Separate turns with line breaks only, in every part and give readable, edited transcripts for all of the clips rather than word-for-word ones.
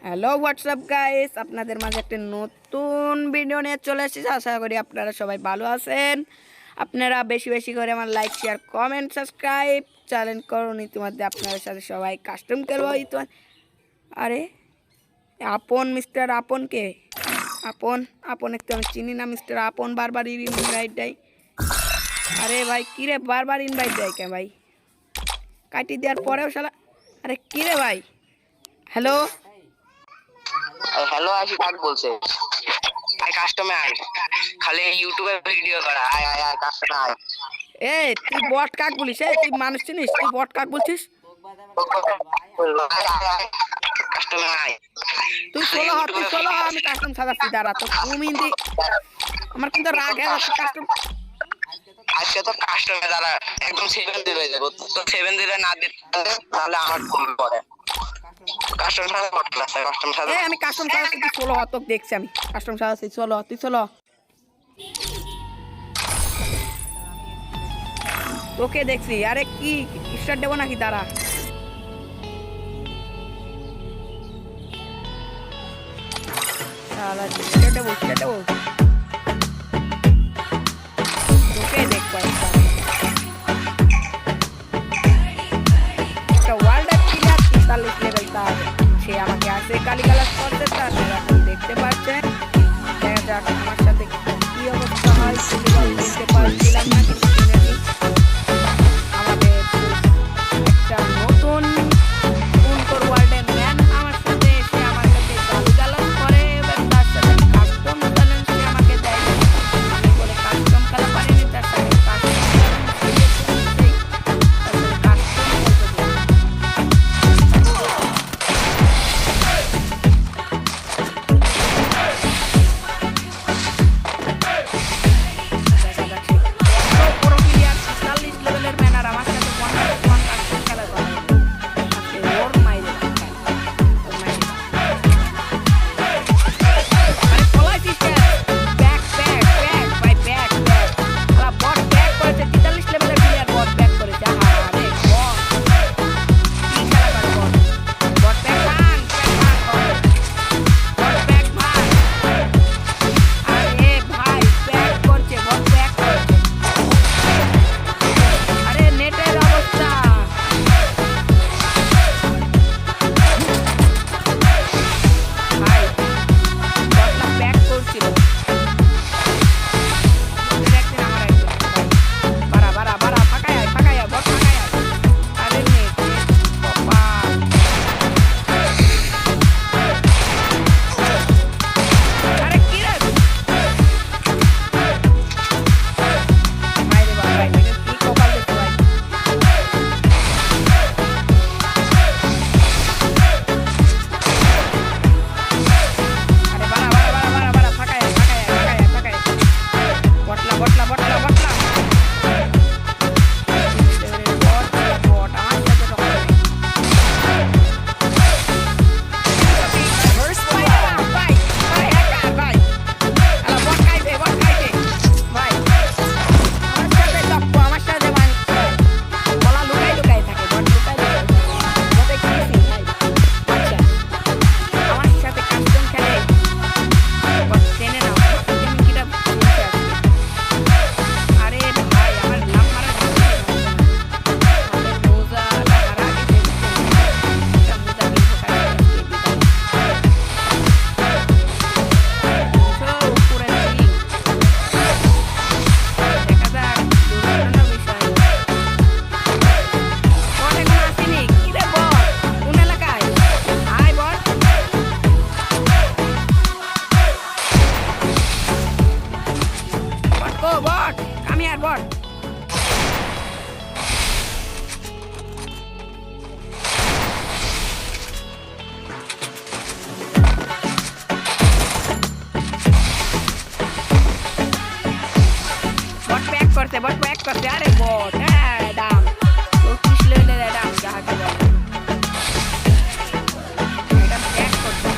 Hello WhatsApp guys, আপনাদের মাঝে একটা নতুন ভিডিও নিয়ে চলে এসেছি। আশা করি আপনারা সবাই ভালো আছেন। আপনারা বেশি বেশি করে আমার like share comment subscribe channel করুন। ইতিমধ্যে আপনাদের সাথে সবাই কাস্টম খেলবো। আরে আপন মিস্টার আপনকে আপন একটু আমি চিনি না। মিস্টার আপন বারবার ইনভাইট দেয়। আরে ভাই কিরে বারবার ইনভাইট দেয় কে ভাই? কাটি দেওয়ার পরেও শালা। আরে কিরে ভাই? হ্যালো
হ্যালো আশি কাক বলছে। আই কাস্টমে আই, খালি ইউটিউবে ভিডিও করা। আয় আয় আয় কাস্টমে আয়।
এ তুই বট কাক বলিস? তুই মানুষ চিনিস? তুই বট কাক বলছিস?
কাস্টমে আয়।
তুই চলো আমি কাস্টম সাজাচ্ছি। দাঁড়া তো তুমি আমার কিন্তু রাগ হয়ে যাচ্ছে। কাস্টম
আজকে তো কাস্টমে দাঁড়া একদম 7 দিলে যাবো। তো 7 দিলে না দিতে তাহলে আমার ভুল পড়ে। কাস্টম সাজা করতে আছে, কাস্টম সাজা।
আমি কাস্টম সাজাচ্ছি, তুই চলো তোকে দেখছি। আমি কাস্টম সাজাচ্ছি, চলো তুই চলো। তোকে দেখছি। আরে কি স্টার্ট দেবো নাকি? দাঁড়া দেবো তোকে দেখবো। একটা ওয়ার্ল্ড প্লেয়ার 43 লেভেল, তার সে আমাকে আসে গালিগালাজ করতে। তার এখন দেখতে পাচ্ছেন। দেখা যাক আমার সাথে কি অবস্থা হয়। দেখতে পাচ্ছিলাম না, কিন্তু আমাদের একটা নতুন ওয়ার্ল্ডের ম্যান আমার সাথে এসে আমার সাথে গালিগালাজ করে। এবার তার সাথে কাস্টম চ্যালেঞ্জ সে আমাকে দেয়। আমি বলে কাস্টম খেলা পারিনি, তার সাথে কাস্টম করতে। আরে বট ডাম 34 লেভেলের ডাম যাহাকে বলে। এটা ব্যাক করতে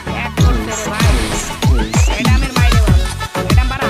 ব্যাক করতে রে ভাই। এটা আমার মাইরে বাবা। এটা বাড়া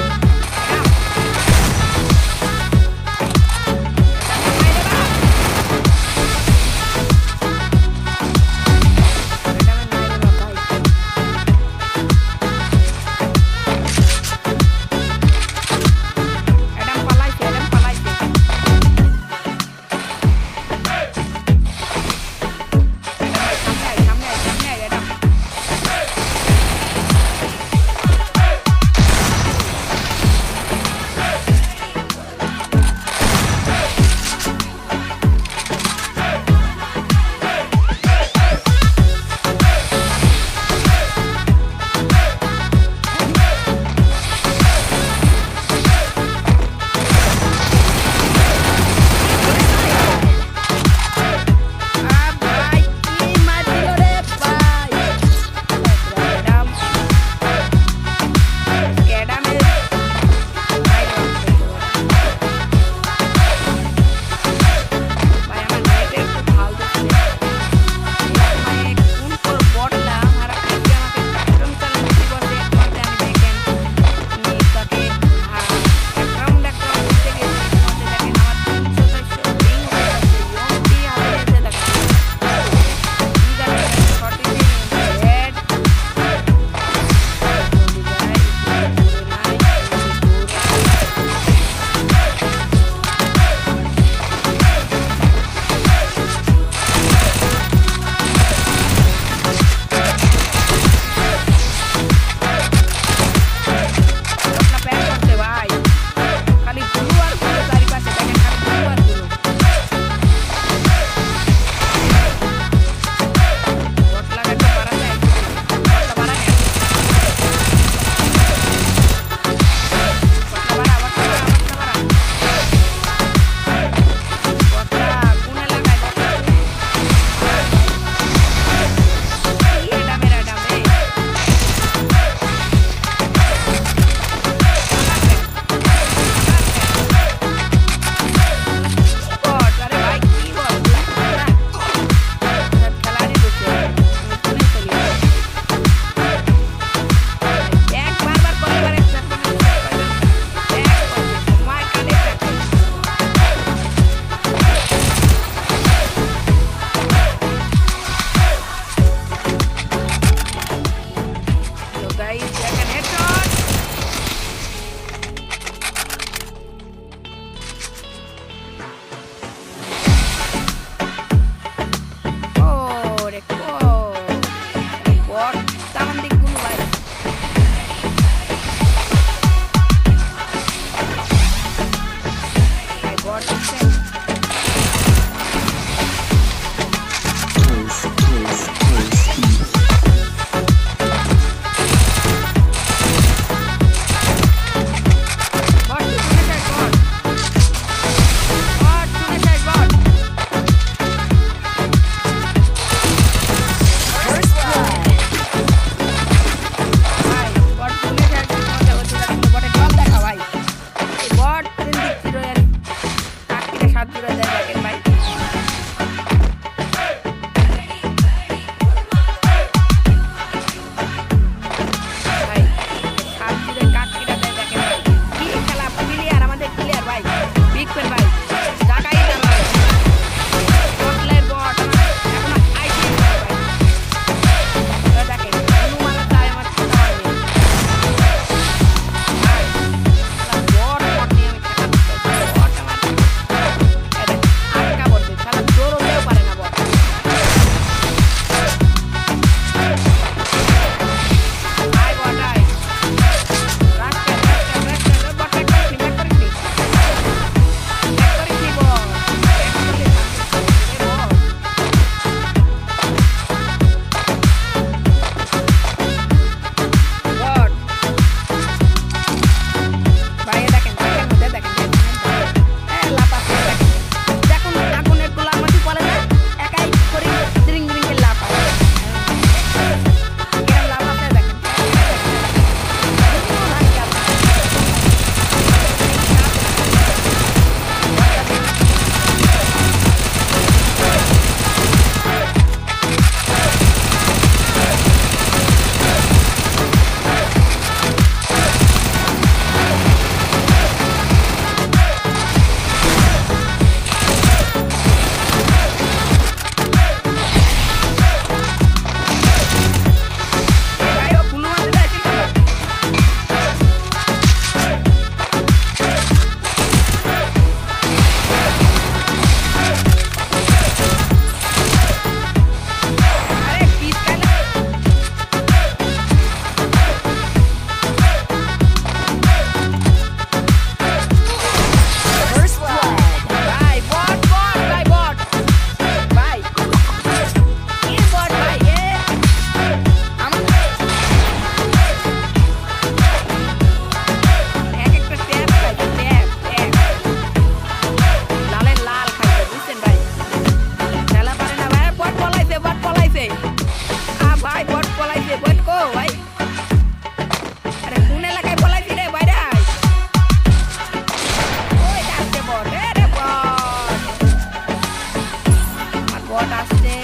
আসছে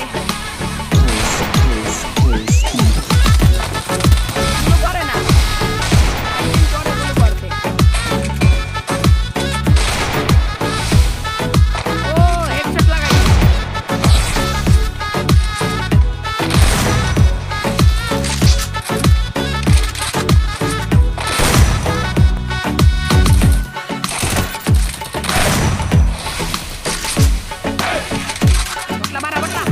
গুলো করে না করে গুলো করবে ও হেডশট লাগাই বটলা মারা বটলা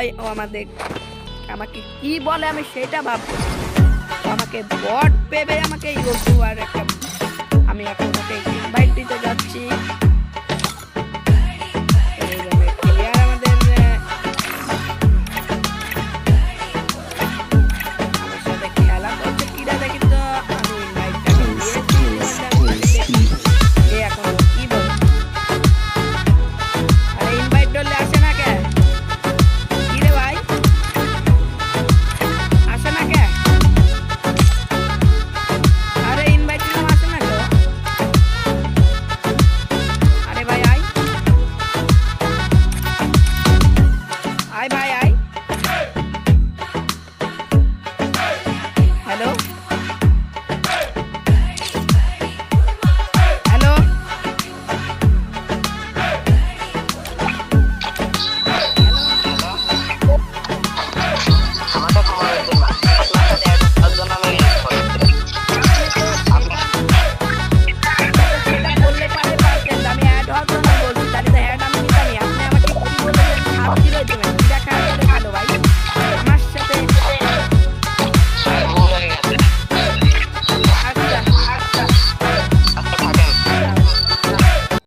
ভাই ও আমাকে কি বলে আমি সেটা ভাববো না। ও আমাকে বট ভেবে আমাকে ইউটিউবার একটা, আমি এখন ওকে ইনভাইট দিতে যাচ্ছি।